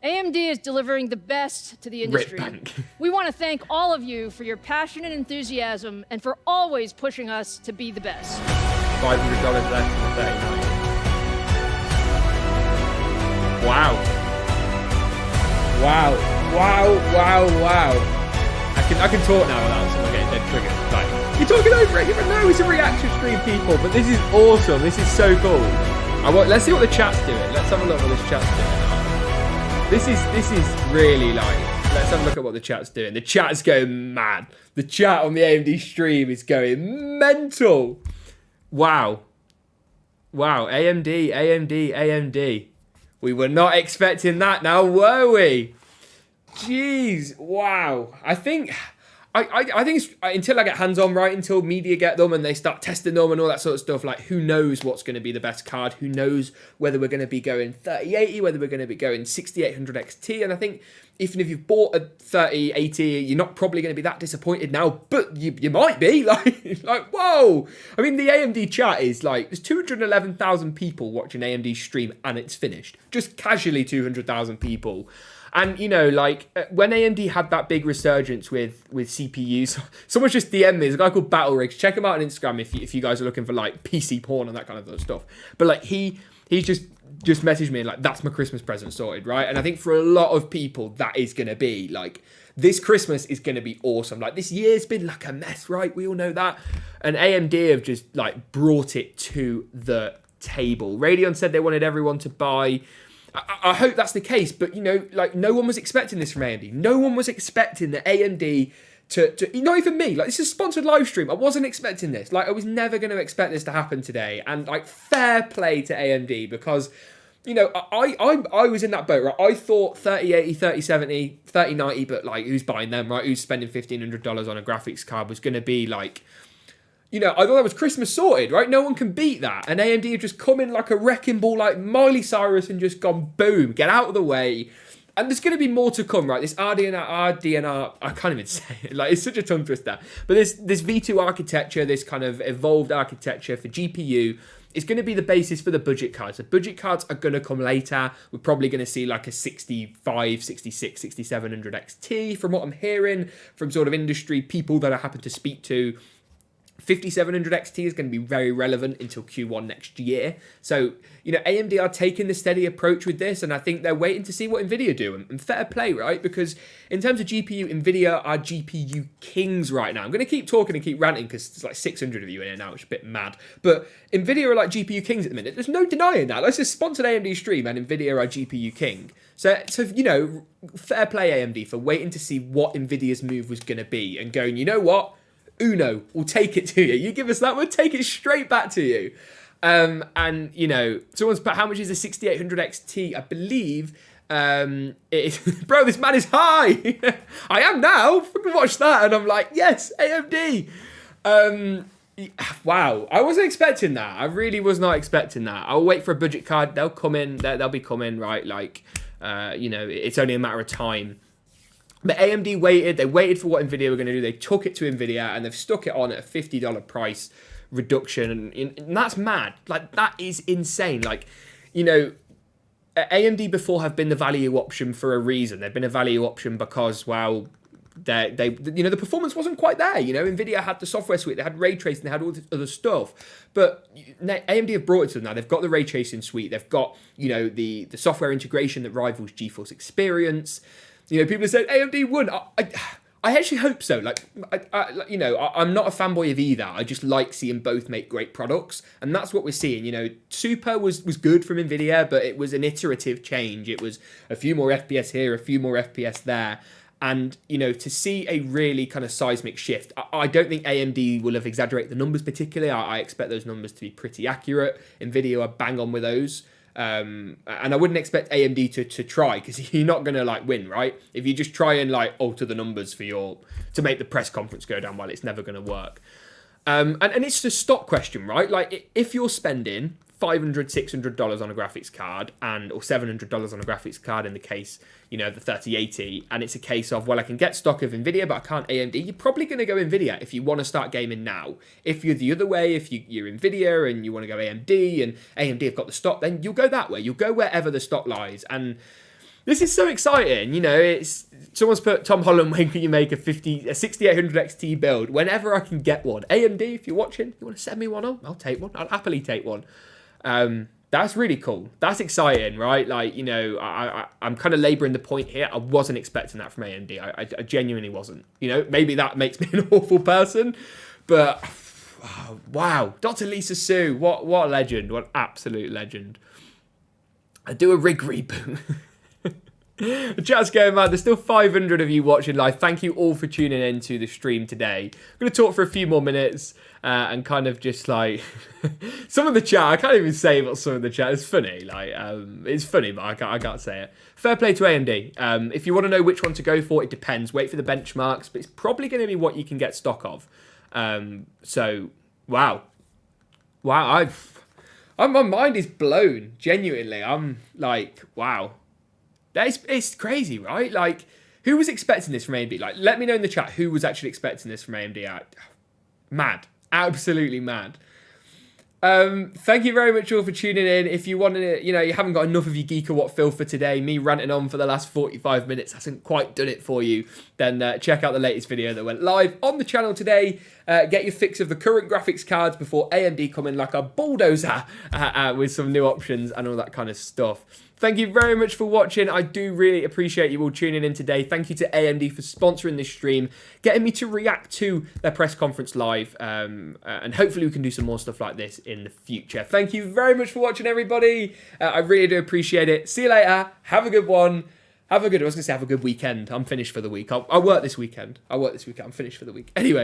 AMD is delivering the best to the industry. We want to thank all of you for your passion and enthusiasm and for always pushing us to be the best.
$500 left in the 3090. Wow. Wow. Wow, wow, wow. I can talk now without someone getting dead triggered. Like, you're talking over it, even though it's a reaction stream, people, but this is awesome. This is so cool. Let's see what the chat's doing. Let's have a look what this chat's doing. This is really like, let's have a look at what the chat's doing. The chat's going mad. The chat on the AMD stream is going mental. Wow. Wow, AMD. We were not expecting that now, were we? Jeez, wow. I think it's, until I get hands-on, right, until media get them and they start testing them and all that sort of stuff, like, who knows what's going to be the best card? Who knows whether we're going to be going 3080, whether we're going to be going 6800 XT? And I think even if you've bought a 3080, you're not probably going to be that disappointed now, but you might be. Like, whoa! I mean, the AMD chat is like, there's 211,000 people watching AMD stream and it's finished. Just casually 200,000 people. And, you know, like, when AMD had that big resurgence with CPUs, someone just DM'd me. There's a guy called Battle Rigs. Check him out on Instagram if you guys are looking for, like, PC porn and that kind of stuff. But, like, he's just messaged me, like, that's my Christmas present sorted, right? And I think for a lot of people, that is going to be, like, this Christmas is going to be awesome. Like, this year's been, like, a mess, right? We all know that. And AMD have just, like, brought it to the table. Radeon said they wanted everyone to buy. I hope that's the case, but, you know, like, no one was expecting this from AMD. No one was expecting the AMD to not even me. Like, this is a sponsored live stream. I wasn't expecting this. Like, I was never going to expect this to happen today. And, like, fair play to AMD because, you know, I was in that boat, right? I thought 3080, 3070, 3090, but, like, who's buying them, right? Who's spending $1,500 on a graphics card was going to be, like, you know, I thought that was Christmas sorted, right? No one can beat that. And AMD have just come in like a wrecking ball, like Miley Cyrus, and just gone, boom, get out of the way. And there's going to be more to come, right? This RDNA, I can't even say it. Like, it's such a tongue twister. But this V2 architecture, this kind of evolved architecture for GPU, is going to be the basis for the budget cards. The budget cards are going to come later. We're probably going to see like a 65, 66, 6700 XT from what I'm hearing from sort of industry people that I happen to speak to. 5700 XT is going to be very relevant until Q1 next year. So, you know, AMD are taking the steady approach with this, and I think they're waiting to see what NVIDIA do. And fair play, right? Because in terms of GPU, NVIDIA are GPU kings right now. I'm going to keep talking and keep ranting because there's like 600 of you in here now, which is a bit mad. But NVIDIA are like GPU kings at the minute. There's no denying that. Let's just sponsor AMD stream, and NVIDIA are GPU king. So you know, fair play AMD for waiting to see what NVIDIA's move was going to be and going, you know what? Uno, we'll take it to you. You give us that, we'll take it straight back to you. And, you know, someone's put, how much is a 6800 XT? I believe it is... Bro, this man is high! I am now! Fucking watch that. And I'm like, yes, AMD! Wow, I wasn't expecting that. I really was not expecting that. I'll wait for a budget card. They'll come in. They'll be coming, right? Like, you know, it's only a matter of time. But AMD waited. They waited for what NVIDIA were going to do. They took it to NVIDIA and they've stuck it on at a $50 price reduction. And that's mad. Like, that is insane. Like, you know, AMD before have been the value option for a reason. They've been a value option because, well, they you know, the performance wasn't quite there. You know, NVIDIA had the software suite, they had ray tracing, they had all this other stuff. But AMD have brought it to them now. They've got the ray tracing suite. They've got, you know, the software integration that rivals GeForce Experience. You know, people have said AMD won. I actually hope so. Like, you know, I'm not a fanboy of either. I just like seeing both make great products. And that's what we're seeing. You know, Super was good from NVIDIA, but it was an iterative change. It was a few more FPS here, a few more FPS there. And, you know, to see a really kind of seismic shift, I don't think AMD will have exaggerated the numbers particularly. I expect those numbers to be pretty accurate. NVIDIA are bang on with those. And I wouldn't expect AMD to try, because you're not going to like win, right? If you just try and like alter the numbers for to make the press conference go down well, it's never going to work. And it's a stock question, right? Like, if you're spending $500, $600 on a graphics card or $700 on a graphics card in the case, you know, the 3080, and it's a case of, well, I can get stock of NVIDIA, but I can't AMD, you're probably going to go NVIDIA if you want to start gaming now. If you're the other way, if you're NVIDIA and you want to go AMD and AMD have got the stock, then you'll go that way. You'll go wherever the stock lies. And this is so exciting. You know, someone's put, Tom Holland, when can you make a 6800 XT build? Whenever I can get one. AMD, if you're watching, you want to send me one on? I'll take one. I'll happily take one. That's really cool. That's exciting, right? Like, you know, I'm kind of laboring the point here. I wasn't expecting that from AMD. I genuinely wasn't. You know, maybe that makes me an awful person, but wow. Dr. Lisa Su, what a legend. What an absolute legend. I do a rig reboot. The chat's going mad. There's still 500 of you watching live. Thank you all for tuning in to the stream today. I'm going to talk for a few more minutes and kind of just like some of the chat. I can't even say what some of the chat is funny. Like, it's funny, but I can't say it. Fair play to AMD. If you want to know which one to go for, it depends. Wait for the benchmarks, but it's probably going to be what you can get stock of. So, wow. My mind is blown. Genuinely, I'm like, wow. It's crazy, right? Like, who was expecting this from AMD? Like, let me know in the chat who was actually expecting this from AMD. Mad. Absolutely mad. Thank you very much all for tuning in. If you want to, you know, you haven't got enough of your GeekaWhat fill for today, me ranting on for the last 45 minutes hasn't quite done it for you, then check out the latest video that went live on the channel today. Get your fix of the current graphics cards before AMD come in like a bulldozer with some new options and all that kind of stuff. Thank you very much for watching. I do really appreciate you all tuning in today. Thank you to AMD for sponsoring this stream, getting me to react to their press conference live, and hopefully we can do some more stuff like this in the future. Thank you very much for watching, everybody. I really do appreciate it. See you later. Have a good one. I was going to say have a good weekend. I'm finished for the week. I work this weekend. I'm finished for the week. Anyway.